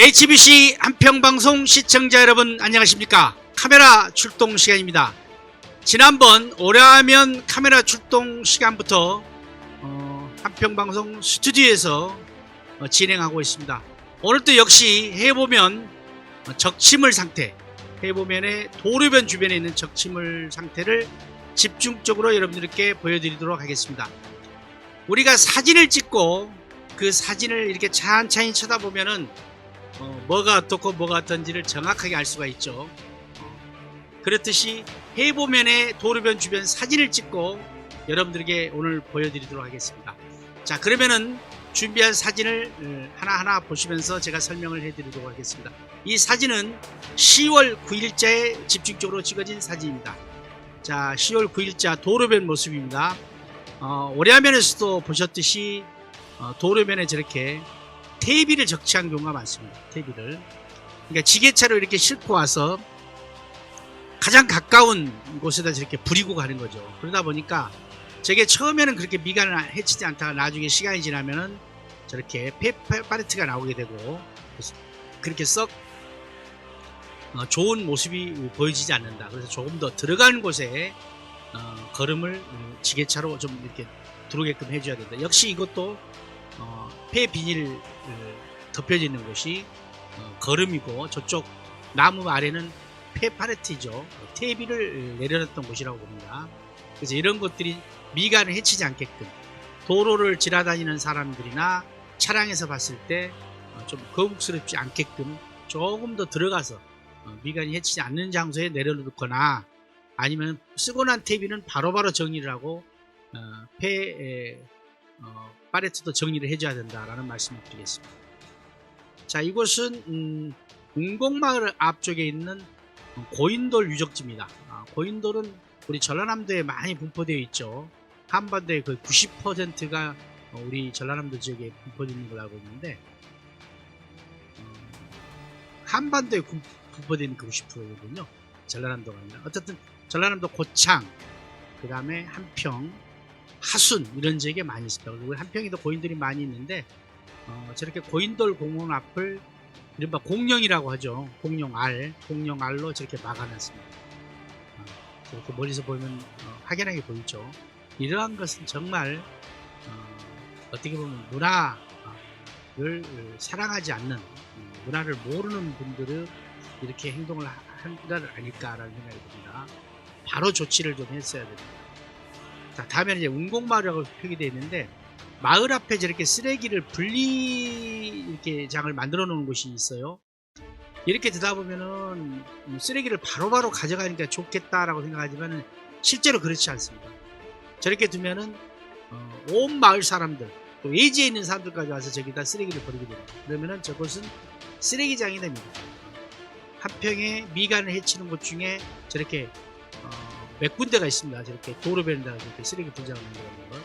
HBC 한평방송 시청자 여러분 안녕하십니까. 카메라 출동 시간입니다. 지난번 올해하면 카메라 출동 시간부터 한평방송 스튜디오에서 진행하고 있습니다. 오늘도 역시 해보면 적치물 상태, 해보면의 도로변 주변에 있는 적치물 상태를 집중적으로 여러분들께 보여드리도록 하겠습니다. 우리가 사진을 찍고 그 사진을 이렇게 찬찬히 쳐다보면은 뭐가 어떻고 뭐가 어떤지를 정확하게 알 수가 있죠. 그렇듯이 해보면의 도로변 주변 사진을 찍고 여러분들에게 오늘 보여드리도록 하겠습니다. 자, 그러면은 준비한 사진을 하나하나 보시면서 제가 설명을 해드리도록 하겠습니다. 이 사진은 10월 9일자에 집중적으로 찍어진 사진입니다. 자, 10월 9일자 도로변 모습입니다. 올해화면에서도 보셨듯이 도로변에 저렇게 퇴비를 적치한 경우가 많습니다. 퇴비를. 그러니까 지게차로 이렇게 싣고 와서 가장 가까운 곳에다 저렇게 부리고 가는 거죠. 그러다 보니까 저게 처음에는 그렇게 미간을 해치지 않다가 나중에 시간이 지나면은 저렇게 페파레트가 나오게 되고 그렇게 썩 좋은 모습이 보여지지 않는다. 그래서 조금 더 들어가는 곳에 걸음을 지게차로 좀 이렇게 들어오게끔 해줘야 된다. 역시 이것도 폐 비닐 덮여져 있는 곳이 걸음이고 저쪽 나무 아래는 폐 팔레트죠. 퇴비를 내려놨던 곳이라고 봅니다. 그래서 이런 것들이 미간을 해치지 않게끔 도로를 지나다니는 사람들이나 차량에서 봤을 때 좀 거북스럽지 않게끔 조금 더 들어가서 미간이 해치지 않는 장소에 내려놓거나 아니면 쓰고 난 퇴비는 바로바로 정리를 하고 폐 팔레트도 정리를 해줘야 된다라는 말씀을 드리겠습니다. 자, 이곳은 운곡마을 앞쪽에 있는 고인돌 유적지입니다. 고인돌은 우리 전라남도에 많이 분포되어 있죠. 한반도의 거의 90%가 우리 전라남도 지역에 분포되어 있는 걸로 알고 있는데 한반도에 분포되어 있는 그 90%거든요. 전라남도가 아니라. 어쨌든 전라남도 고창, 그 다음에 한평, 하순 이런 지역에 많이 있습니다. 그리고 한평에도 고인돌이 많이 있는데 저렇게 고인돌 공원 앞을 이른바 공룡이라고 하죠. 공룡알로 저렇게 막아놨습니다. 저렇게 멀리서 보면 확연하게 보이죠. 이러한 것은 정말 어떻게 보면 문화를 사랑하지 않는 문화를 모르는 분들은 이렇게 행동을 한 건 아닐까라는 생각이 듭니다. 바로 조치를 좀 했어야 됩니다. 자, 다음에는 이제 운곡마을이라고 표기되어 있는데 마을 앞에 저렇게 쓰레기를 이렇게 장을 만들어 놓은 곳이 있어요. 이렇게 듣다 보면은 쓰레기를 바로바로 가져가니까 좋겠다라고 생각하지만 실제로 그렇지 않습니다. 저렇게 두면은 온 마을 사람들 또 외지에 있는 사람들까지 와서 저기다 쓰레기를 버리게 됩니다. 그러면은 저곳은 쓰레기장이 됩니다. 한평에 미간을 해치는 곳 중에 저렇게 몇 군데가 있습니다. 저렇게 도로변에다가 저렇게 쓰레기 분장을 만들어놓은 거.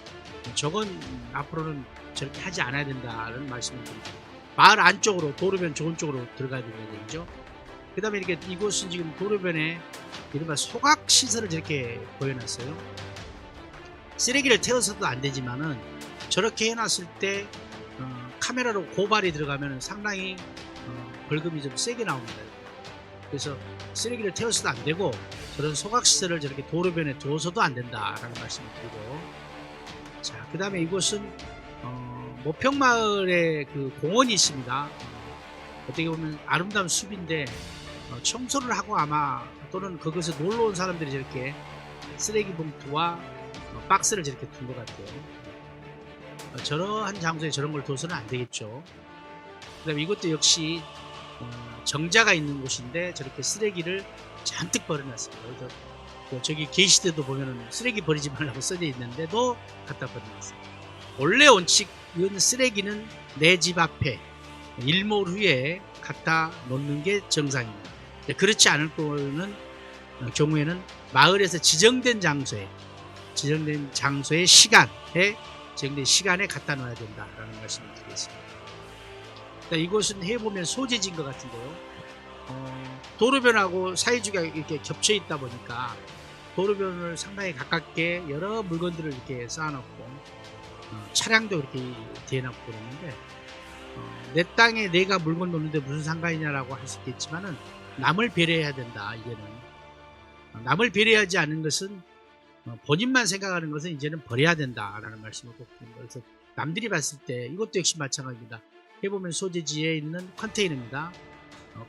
저건 앞으로는 저렇게 하지 않아야 된다는 말씀을 드립니다. 마을 안쪽으로 도로변 좋은 쪽으로 들어가야 되죠. 그 다음에 이렇게 이곳은 지금 도로변에 이른바 소각시설을 저렇게 보여놨어요. 쓰레기를 태워서도 안 되지만은 저렇게 해놨을 때 카메라로 고발이 들어가면 상당히 벌금이 좀 세게 나옵니다. 그래서 쓰레기를 태워서도 안 되고 저런 소각시설을 저렇게 도로변에 두어서도 안 된다라는 말씀을 드리고, 자, 그 다음에 이곳은 모평마을에 그 공원이 있습니다. 어떻게 보면 아름다운 숲인데 청소를 하고 아마 또는 그것에 놀러 온 사람들이 저렇게 쓰레기 봉투와 박스를 저렇게 둔 것 같아요. 저러한 장소에 저런 걸 둬서는 안 되겠죠. 그 다음에 이것도 역시 정자가 있는 곳인데 저렇게 쓰레기를 잔뜩 버려놨습니다. 그래서 저기 게시대도 보면은 쓰레기 버리지 말라고 써져 있는데도 갖다 버려놨습니다. 원래 원칙은 쓰레기는 내 집 앞에 일몰 후에 갖다 놓는 게 정상입니다. 그렇지 않을 경우에는 마을에서 지정된 장소에 지정된 시간에 갖다 놓아야 된다라는 말씀을 드리겠습니다. 이곳은 해보면 소재지인 것 같은데요. 도로변하고 사이주가 이렇게 겹쳐 있다 보니까 도로변을 상당히 가깝게 여러 물건들을 이렇게 쌓아놓고 차량도 이렇게 대놓고 그러는데 내 땅에 내가 물건 놓는데 무슨 상관이냐라고 할 수 있겠지만은 남을 배려해야 된다. 이제는 남을 배려하지 않는 것은 본인만 생각하는 것은 이제는 버려야 된다라는 말씀을 꼭 드립니다. 그래서 남들이 봤을 때 이것도 역시 마찬가지입니다. 해보면 소재지에 있는 컨테이너입니다.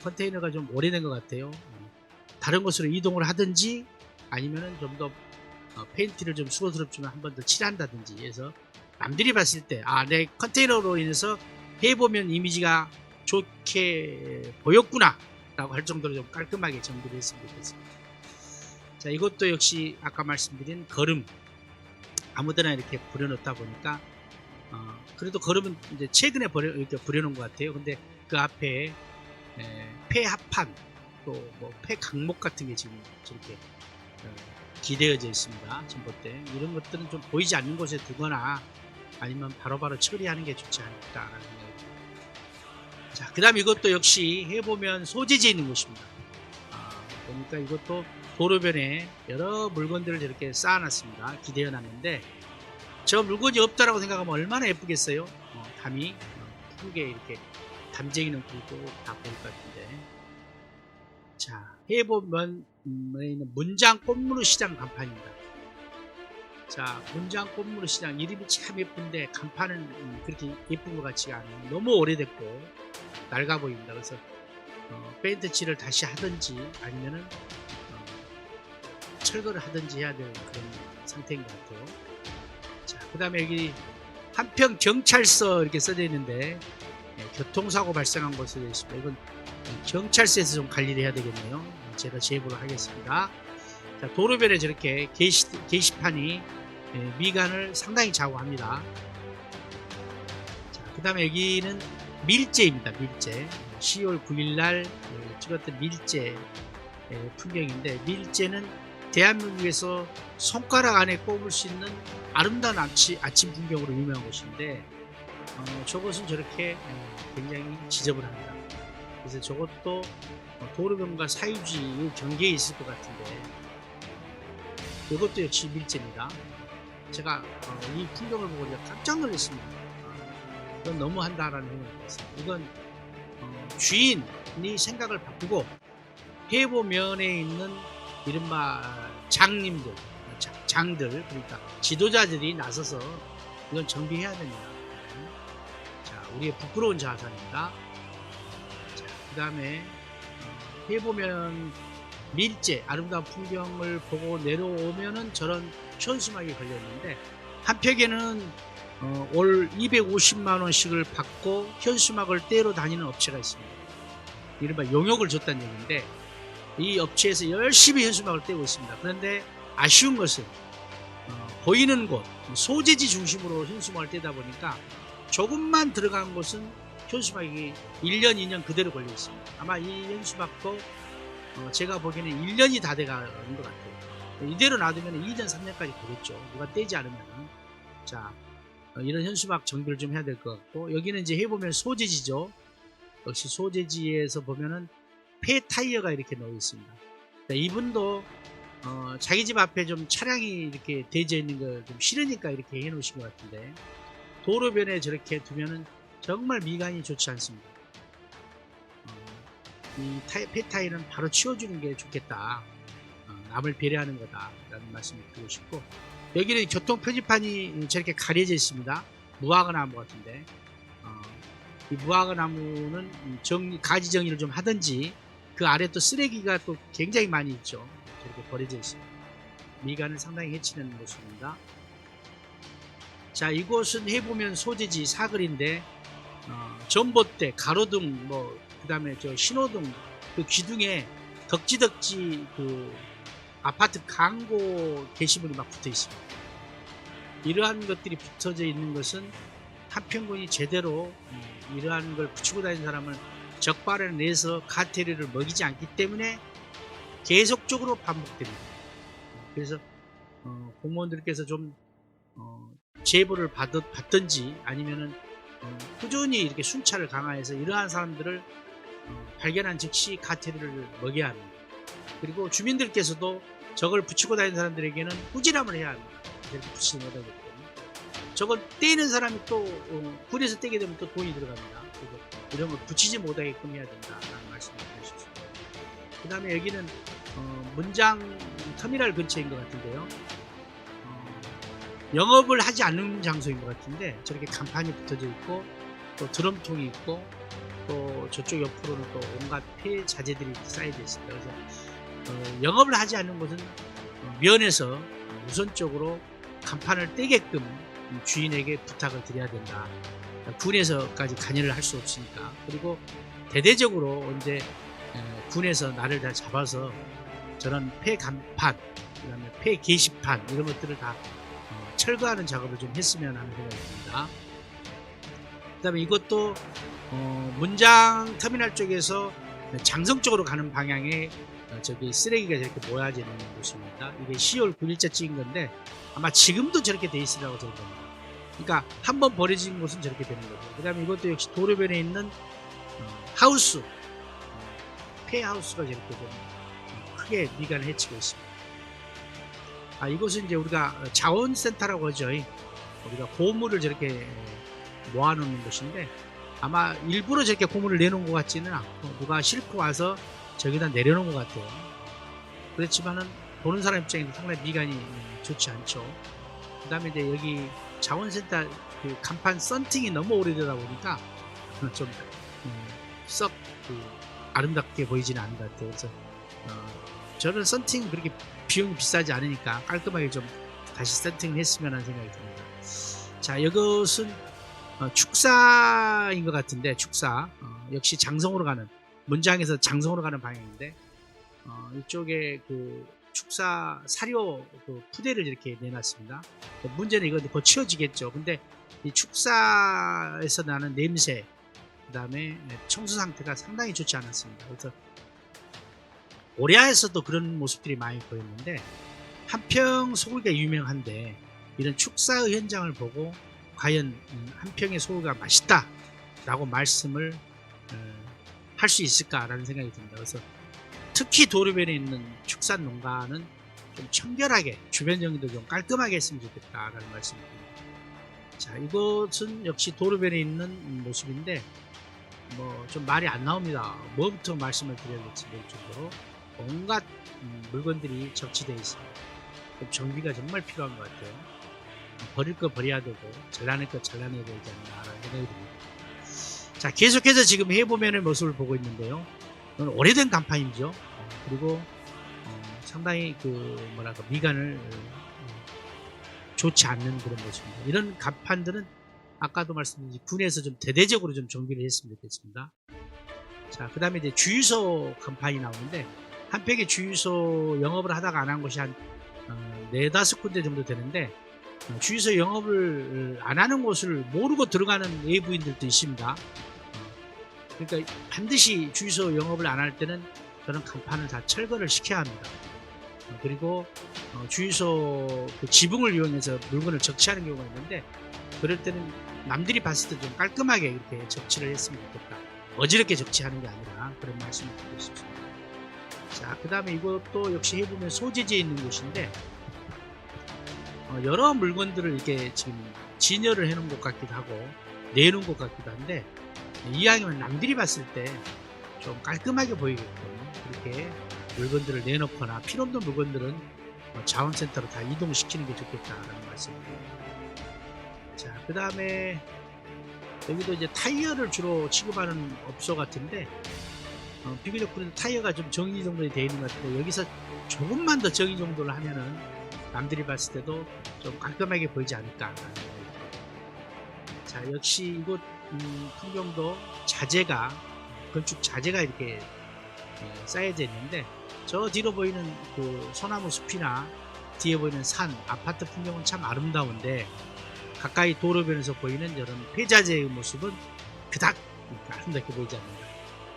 컨테이너가 좀 오래된 것 같아요. 다른 곳으로 이동을 하든지 아니면은 좀 더 페인트를 좀 수고스럽지만 한 번 더 칠한다든지 해서 남들이 봤을 때 내 컨테이너로 인해서 해보면 이미지가 좋게 보였구나 라고 할 정도로 좀 깔끔하게 정비를 했으면 좋겠습니다. 자, 이것도 역시 아까 말씀드린 거름 아무데나 이렇게 부려놓다 보니까 그래도 거름은 이제 최근에 이렇게 부려놓은 것 같아요. 근데 그 앞에 폐합판 또 뭐 폐강목 같은 게 지금 저렇게 기대어져 있습니다. 전봇대 이런 것들은 좀 보이지 않는 곳에 두거나 아니면 바로바로 처리하는 게 좋지 않을까라는 생각이 듭니다. 자, 그 다음 이것도 역시 해보면 소재지에 있는 곳입니다. 보니까 이것도 도로변에 여러 물건들을 이렇게 쌓아놨습니다. 기대어 놨는데 저 물건이 없다라고 생각하면 얼마나 예쁘겠어요. 담이 크게 이렇게 담쟁이는 굵고 다 보일 것 같은데. 자, 해보면 문장 꽃무르 시장 간판입니다. 자, 문장 꽃무르 시장 이름이 참 예쁜데 간판은 그렇게 예쁜 것 같지가 않아요. 너무 오래됐고 낡아 보입니다. 그래서 페인트 칠을 다시 하든지 아니면은 철거를 하든지 해야 될 그런 상태인 것 같아요. 자, 그 다음에 여기 한평 경찰서 이렇게 써져 있는데 교통사고 발생한 곳으로 되어 있습니다. 이건 경찰서에서 좀 관리를 해야 되겠네요. 제가 제보를 하겠습니다. 자, 도로변에 저렇게 게시판이 미간을 상당히 좌우합니다. 자, 그 다음에 여기는 밀제입니다. 밀제 10월 9일날 찍었던 밀제 풍경인데 밀제는 대한민국에서 손가락 안에 꼽을 수 있는 아름다운 아침 풍경으로 유명한 곳인데 저것은 저렇게 굉장히 지저분합니다. 그래서 저것도 도로변과 사유지의 경계에 있을 것 같은데 이것도 역시 밀제입니다. 제가 이 풍경을 보고 깜짝 놀랐습니다. 이건 너무한다라는 생각이 들었어요. 이건 주인이 생각을 바꾸고 해보면에 있는 이른바 장님들, 그러니까 지도자들이 나서서 이건 정비해야 됩니다. 자, 우리의 부끄러운 자산입니다. 자, 그 다음에 해보면 밀제, 아름다운 풍경을 보고 내려오면은 저런 현수막이 걸렸는데 한평에는 올 250만원씩을 받고 현수막을 떼러 다니는 업체가 있습니다. 이른바 용역을 줬다는 얘기인데 이 업체에서 열심히 현수막을 떼고 있습니다. 그런데 아쉬운 것은 보이는 곳, 소재지 중심으로 현수막을 떼다 보니까 조금만 들어간 곳은 현수막이 1년, 2년 그대로 걸려 있습니다. 아마 이 현수막도 제가 보기에는 1년이 다 돼가는 것 같아요. 이대로 놔두면 2년, 3년까지 되겠죠. 누가 떼지 않으면. 자, 이런 현수막 정비를 좀 해야 될 것 같고, 여기는 이제 해보면 소재지죠. 역시 소재지에서 보면은 폐 타이어가 이렇게 놓여 있습니다. 자, 이분도 자기 집 앞에 좀 차량이 이렇게 대져 있는 거 좀 싫으니까 이렇게 해 놓으신 것 같은데 도로변에 저렇게 두면은 정말 미간이 좋지 않습니다. 이 폐 타이어는 바로 치워주는 게 좋겠다. 남을 배려하는 거다 라는 말씀을 드리고 싶고, 여기는 교통 표지판이 저렇게 가려져 있습니다. 무화과나무 같은데 이 무화과나무는 가지 정리를 좀 하든지, 그 아래 또 쓰레기가 또 굉장히 많이 있죠. 저렇게 버려져 있습니다. 미간을 상당히 해치는 모습입니다. 자, 이곳은 해보면 소재지 사거리인데 전봇대, 가로등, 그 다음에 저 신호등, 그 기둥에 덕지덕지 그 아파트 광고 게시물이 막 붙어 있습니다. 이러한 것들이 붙어져 있는 것은 한평군이 제대로 이러한 걸 붙이고 다니는 사람을 적발을 내서 카테리를 먹이지 않기 때문에 계속적으로 반복됩니다. 그래서 공무원들께서 좀 제보를 받든지 아니면은 꾸준히 이렇게 순찰을 강화해서 이러한 사람들을 발견한 즉시 카테리를 먹여야 합니다. 그리고 주민들께서도 저걸 붙이고 다니는 사람들에게는 꾸지람을 해야 합니다. 이렇게 붙이지 못하기 때문에. 저걸 떼는 사람이 또 군에서 떼게 되면 또 돈이 들어갑니다. 이런 거 붙이지 못하게끔 해야 된다라는 말씀을 드릴 수 있습니다. 그 다음에 여기는 문장 터미널 근처인 것 같은데요. 영업을 하지 않는 장소인 것 같은데 저렇게 간판이 붙어져 있고 또 드럼통이 있고 또 저쪽 옆으로는 또 온갖 폐 자재들이 쌓여져 있습니다. 그래서 영업을 하지 않는 곳은 면에서 우선적으로 간판을 떼게끔 주인에게 부탁을 드려야 된다. 군에서까지 관여를 할 수 없으니까. 그리고 대대적으로 이제 군에서 나를 다 잡아서 저런 폐 간판, 그 다음에 폐 게시판 이런 것들을 다 철거하는 작업을 좀 했으면 하는 생각이 듭니다. 그 다음에 이것도 문장 터미널 쪽에서 장성 쪽으로 가는 방향에 저기 쓰레기가 저렇게 모여져 있는 곳입니다. 이게 10월 9일자 찍은 건데 아마 지금도 저렇게 돼 있으라고 저는 봅니다. 그러니까 한번 버려진 곳은 저렇게 되는 거죠. 그 다음에 이것도 역시 도로변에 있는 하우스, 폐하우스가 저렇게 좀 크게 미간을 해치고 있습니다. 이것은 이제 우리가 자원센터라고 하죠. 우리가 고물을 저렇게 모아놓는 곳인데 아마 일부러 저렇게 고물을 내놓은 것 같지는 않고 누가 싣고 와서 저기다 내려놓은 것 같아요. 그렇지만은 보는 사람 입장에서 상당히 미간이 좋지 않죠. 그 다음에 이제 여기 자원센터 그 간판 썬팅이 너무 오래되다 보니까 좀 썩 아름답게 보이지는 않은 것 같아요. 그래서 저는 썬팅 그렇게 비용이 비싸지 않으니까 깔끔하게 좀 다시 썬팅을 했으면 하는 생각이 듭니다. 자, 이것은 축사인 것 같은데 축사 역시 장성으로 가는 문장에서 장성으로 가는 방향인데 이쪽에 그 축사 사료 그 푸대를 이렇게 내놨습니다. 문제는 이거 고치워지겠죠. 근데 이 축사에서 나는 냄새, 그 다음에 청소 상태가 상당히 좋지 않았습니다. 그래서 오리아에서도 그런 모습들이 많이 보였는데 한평 소고기가 유명한데 이런 축사의 현장을 보고 과연 한평의 소고기가 맛있다 라고 말씀을 할 수 있을까라는 생각이 듭니다. 그래서 특히 도로변에 있는 축산 농가는 좀 청결하게 주변 정리도 좀 깔끔하게 했으면 좋겠다라는 말씀을 드립니다. 자, 이것은 역시 도로변에 있는 모습인데 뭐 좀 말이 안 나옵니다. 뭐부터 말씀을 드려야 될지 모를 정도로 온갖 물건들이 적치되어 있습니다. 좀 정비가 정말 필요한 것 같아요. 버릴 거 버려야 되고 잘라낼 거 잘라내야 되지 않나라는 생각이 듭니다. 자, 계속해서 지금 해보면의 모습을 보고 있는데요. 오래된 간판이죠. 그리고 상당히 그 뭐랄까 미간을 좋지 않는 그런 모습입니다. 이런 간판들은 아까도 말씀드린 군에서 좀 대대적으로 좀 정비를 했으면 좋겠습니다. 자, 그 다음에 이제 주유소 간판이 나오는데 한평에 주유소 영업을 하다가 안 한 곳이 한 4-5군데 정도 되는데 주유소 영업을 안 하는 곳을 모르고 들어가는 외부인들도 있습니다. 그러니까 반드시 주유소 영업을 안 할 때는 저는 간판을 다 철거를 시켜야 합니다. 그리고 주유소 그 지붕을 이용해서 물건을 적치하는 경우가 있는데 그럴 때는 남들이 봤을 때 좀 깔끔하게 이렇게 적치를 했으면 좋겠다. 어지럽게 적치하는 게 아니라 그런 말씀을 드리고 싶습니다. 자, 그 다음에 이것도 역시 해보면 소재지에 있는 곳인데 여러 물건들을 이렇게 지금 진열을 해놓은 것 같기도 하고 내놓은 것 같기도 한데 이왕이면 남들이 봤을 때 좀 깔끔하게 보이게끔 그렇게 물건들을 내놓거나 필요없는 물건들은 자원센터로 다 이동시키는 게 좋겠다라는 말씀입니다. 자, 그 다음에 여기도 이제 타이어를 주로 취급하는 업소 같은데 비교적 그래도 타이어가 좀 정리 정돈이 되어 있는 것 같은데 여기서 조금만 더 정리 정돈을 하면은 남들이 봤을 때도 좀 깔끔하게 보이지 않을까. 자, 역시 이곳 풍경도 자재가 건축 자재가 이렇게 쌓여져 있는데 저 뒤로 보이는 그 소나무 숲이나 뒤에 보이는 산, 아파트 풍경은 참 아름다운데 가까이 도로변에서 보이는 이런 폐자재의 모습은 그닥 아름답게 보이지 않는다.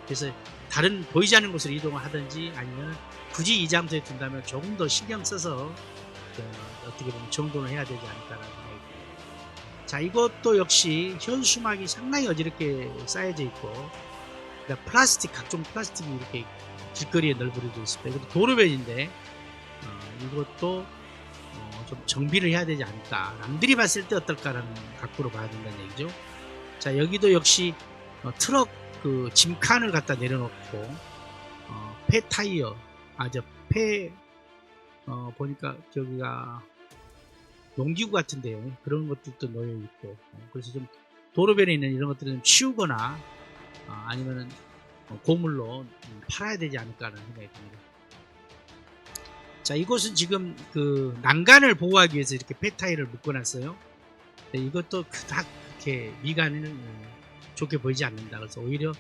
그래서 다른 보이지 않는 곳으로 이동을 하든지 아니면 굳이 이 장소에 둔다면 조금 더 신경 써서 어떻게 보면 정돈을 해야 되지 않을까라는 생각이 듭니다. 자, 이것도 역시 현수막이 상당히 어지럽게 쌓여져 있고 플라스틱, 각종 플라스틱이 이렇게 길거리에 널브러져 있습니다. 이것도 도로변인데 이것도 좀 정비를 해야 되지 않을까. 남들이 봤을 때 어떨까라는 각도로 봐야 된다는 얘기죠. 자, 여기도 역시 트럭 그 짐칸을 갖다 내려놓고 폐 타이어 폐 보니까 저기가 농기구 같은데요. 그런 것들도 놓여 있고 그래서 좀 도로변에 있는 이런 것들을 좀 치우거나 아니면은 고물로 팔아야 되지 않을까 하는 생각이 듭니다. 자, 이곳은 지금 그 난간을 보호하기 위해서 이렇게 폐타일을 묶어놨어요. 이것도 그닥 그렇게 미간을 좋게 보이지 않는다. 그래서 오히려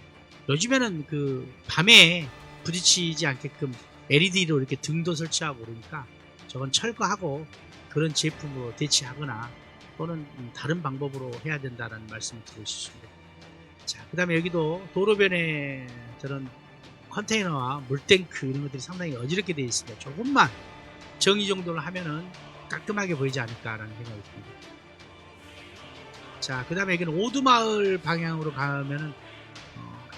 요즘에는 그 밤에 부딪히지 않게끔 LED로 이렇게 등도 설치하고 그러니까 저건 철거하고 그런 제품으로 대체하거나 또는 다른 방법으로 해야 된다는 말씀을 드리고 싶습니다. 자, 그 다음에 여기도 도로변에 저런 컨테이너와 물탱크 이런 것들이 상당히 어지럽게 되어 있습니다. 조금만 정리 정도를 하면은 깔끔하게 보이지 않을까라는 생각이 듭니다. 자, 그 다음에 여기는 오두마을 방향으로 가면은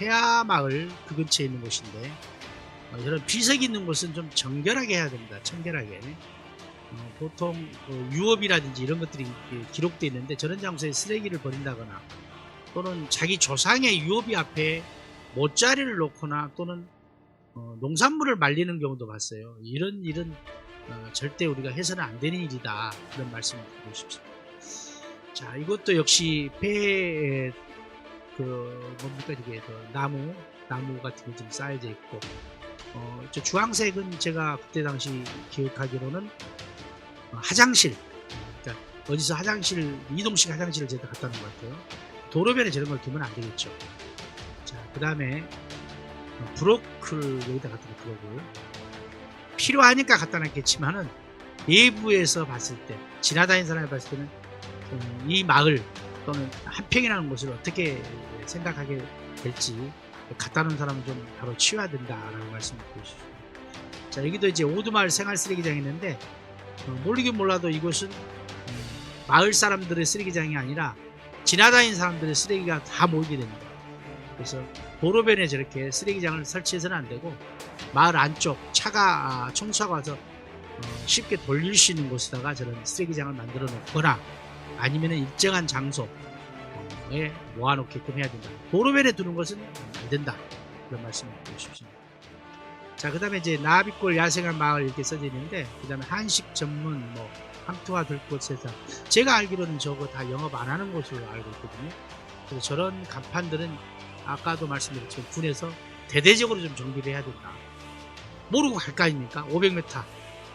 해야마을 그 근처에 있는 곳인데 이런 비석이 있는 곳은 좀 정결하게 해야 됩니다. 청결하게. 보통 유업이라든지 이런 것들이 기록되어 있는데 저런 장소에 쓰레기를 버린다거나 또는 자기 조상의 유업이 앞에 못자리를 놓거나 또는 농산물을 말리는 경우도 봤어요. 이런 일은 절대 우리가 해서는 안 되는 일이다. 그런 말씀을 드리고 싶습니다. 자, 이것도 역시 폐에 뭡니까 이게 나무 같은 게 좀 쌓여져 있고 저 주황색은 제가 그때 당시 기억하기로는 화장실, 그러니까 어디서 이동식 화장실을 제가 갖다 놓은 것 같아요. 도로변에 저런 걸 두면 안 되겠죠. 자, 그 다음에 브로크를 여기다 갖다 놓을 거고 필요하니까 갖다 놨겠지만은 외부에서 봤을 때 지나다니는 사람이 봤을 때는 이 마을 또는 한평이라는 곳을 어떻게 생각하게 될지 갖다 놓은 사람은 좀 바로 치워야 된다라는 말씀을 드리십시오. 자, 여기도 이제 오두마을 생활쓰레기장이 있는데 모르긴 몰라도 이곳은 마을 사람들의 쓰레기장이 아니라 지나다니는 사람들의 쓰레기가 다 모이게 됩니다. 그래서 도로변에 저렇게 쓰레기장을 설치해서는 안 되고 마을 안쪽 차가 청소하고 와서 쉽게 돌릴 수 있는 곳에다가 저런 쓰레기장을 만들어 놓거나 아니면 일정한 장소에 모아놓게끔 해야 된다. 도로변에 두는 것은 안 된다. 그런 말씀을 드리고 싶습니다. 자, 그 다음에 이제 나비골 야생한 마을 이렇게 써져 있는데 그 다음에 한식 전문 황토와 들꽃 세상, 제가 알기로는 저거 다 영업 안 하는 곳으로 알고 있거든요. 그래서 저런 간판들은 아까도 말씀드렸지만 군에서 대대적으로 좀 정비를 해야 된다. 모르고 갈 거 아닙니까? 500m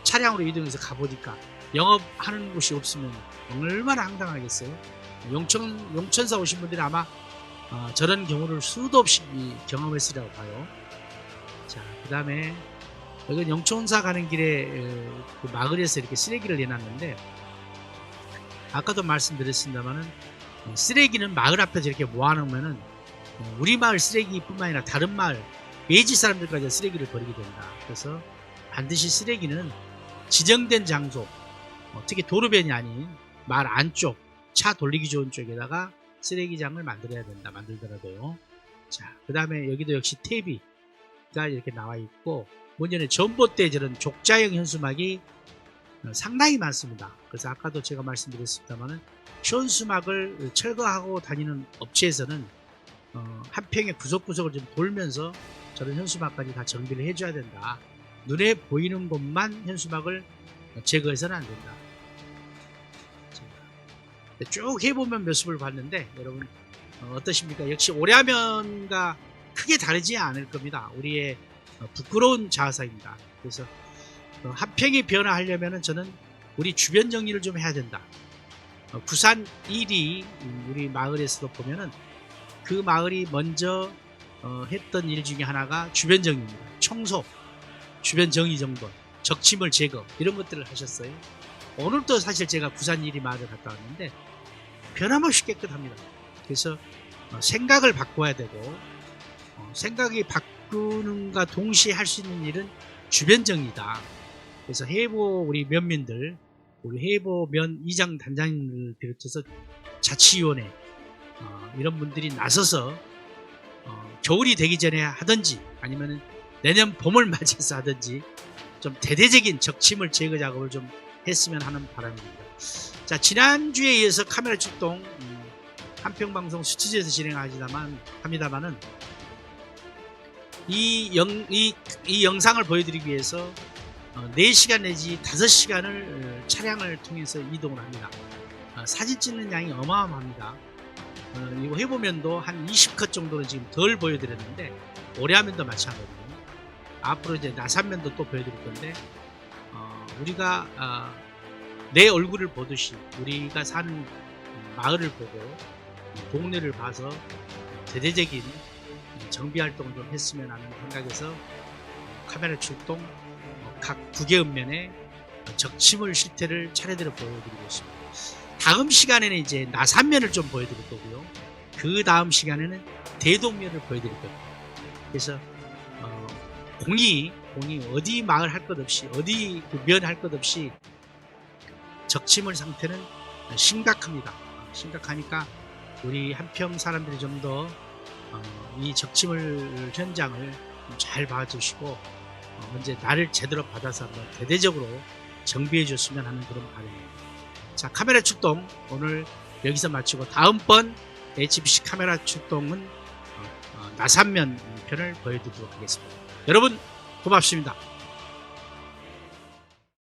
차량으로 이동해서 가보니까 영업하는 곳이 없으면 얼마나 황당하겠어요. 용천사 오신 분들이 아마 저런 경우를 수도 없이 경험했으리라고 봐요. 자, 그 다음에 여기 영천사 가는 길에 그 마을에서 이렇게 쓰레기를 내놨는데 아까도 말씀드렸습니다만은 쓰레기는 마을 앞에서 이렇게 모아놓으면은 우리 마을 쓰레기뿐만 아니라 다른 마을 외지 사람들까지 쓰레기를 버리게 된다. 그래서 반드시 쓰레기는 지정된 장소, 특히 도로변이 아닌 마을 안쪽 차 돌리기 좋은 쪽에다가 쓰레기장을 만들어야 된다. 만들더라도요. 자, 그 다음에 여기도 역시 퇴비가 이렇게 나와 있고 문전에 전봇대 저런 족자형 현수막이 상당히 많습니다. 그래서 아까도 제가 말씀드렸습니다만은 현수막을 철거하고 다니는 업체에서는 한 평의 구석구석을 좀 돌면서 저런 현수막까지 다 정비를 해줘야 된다. 눈에 보이는 곳만 현수막을 제거해서는 안 된다. 쭉 해보면 모습을 봤는데 여러분 어떠십니까? 역시 오래하면과 크게 다르지 않을 겁니다. 우리의 부끄러운 자아사입니다. 그래서 한 평이 변화하려면 저는 우리 주변 정리를 좀 해야 된다. 부산 1위 우리 마을에서도 보면은 그 마을이 먼저 했던 일 중에 하나가 주변 정리입니다. 청소, 주변 정리 정돈, 적침을 제거 이런 것들을 하셨어요. 오늘도 사실 제가 부산 1위 마을을 갔다 왔는데 변함없이 깨끗합니다. 그래서 생각을 바꿔야 되고 생각이 바꾸는가 동시에 할 수 있는 일은 주변 정리다. 그래서 해보 우리 면민들, 우리 해보 면 이장 단장님을 비롯해서 자치위원회 이런 분들이 나서서 겨울이 되기 전에 하든지 아니면 내년 봄을 맞이해서 하든지 좀 대대적인 적침을 제거 작업을 좀 했으면 하는 바람입니다. 자, 지난주에 이어서 카메라 출동 한평방송 스튜디오에서 진행합니다만은 이 영상을 보여드리기 위해서 4시간 내지 5시간을 차량을 통해서 이동을 합니다. 사진 찍는 양이 어마어마합니다. 이거 해보면도 한 20컷 정도는 지금 덜 보여드렸는데, 올해 화면도 마찬가지고요. 앞으로 이제 나산면도 또 보여드릴 건데, 우리가 내 얼굴을 보듯이 우리가 사는 마을을 보고 동네를 봐서 대대적인 정비 활동을 좀 했으면 하는 생각에서 카메라 출동 각 구개읍면에 적치물 실태를 차례대로 보여드리고 있습니다. 다음 시간에는 이제 나산면을 좀 보여드릴 거고요. 그 다음 시간에는 대동면을 보여드릴 겁니다. 그래서 공이 어디 마을 할 것 없이, 어디 면 할 것 없이 적치물 상태는 심각합니다. 심각하니까 우리 한평 사람들이 좀 더 이 적치물 현장을 잘 봐주시고 언제 나를 제대로 받아서 한번 대대적으로 정비해 줬으면 하는 그런 바람입니다. 자, 카메라 출동 오늘 여기서 마치고, 다음번 HBC 카메라 출동은 나산면 편을 보여드리도록 하겠습니다. 여러분 고맙습니다.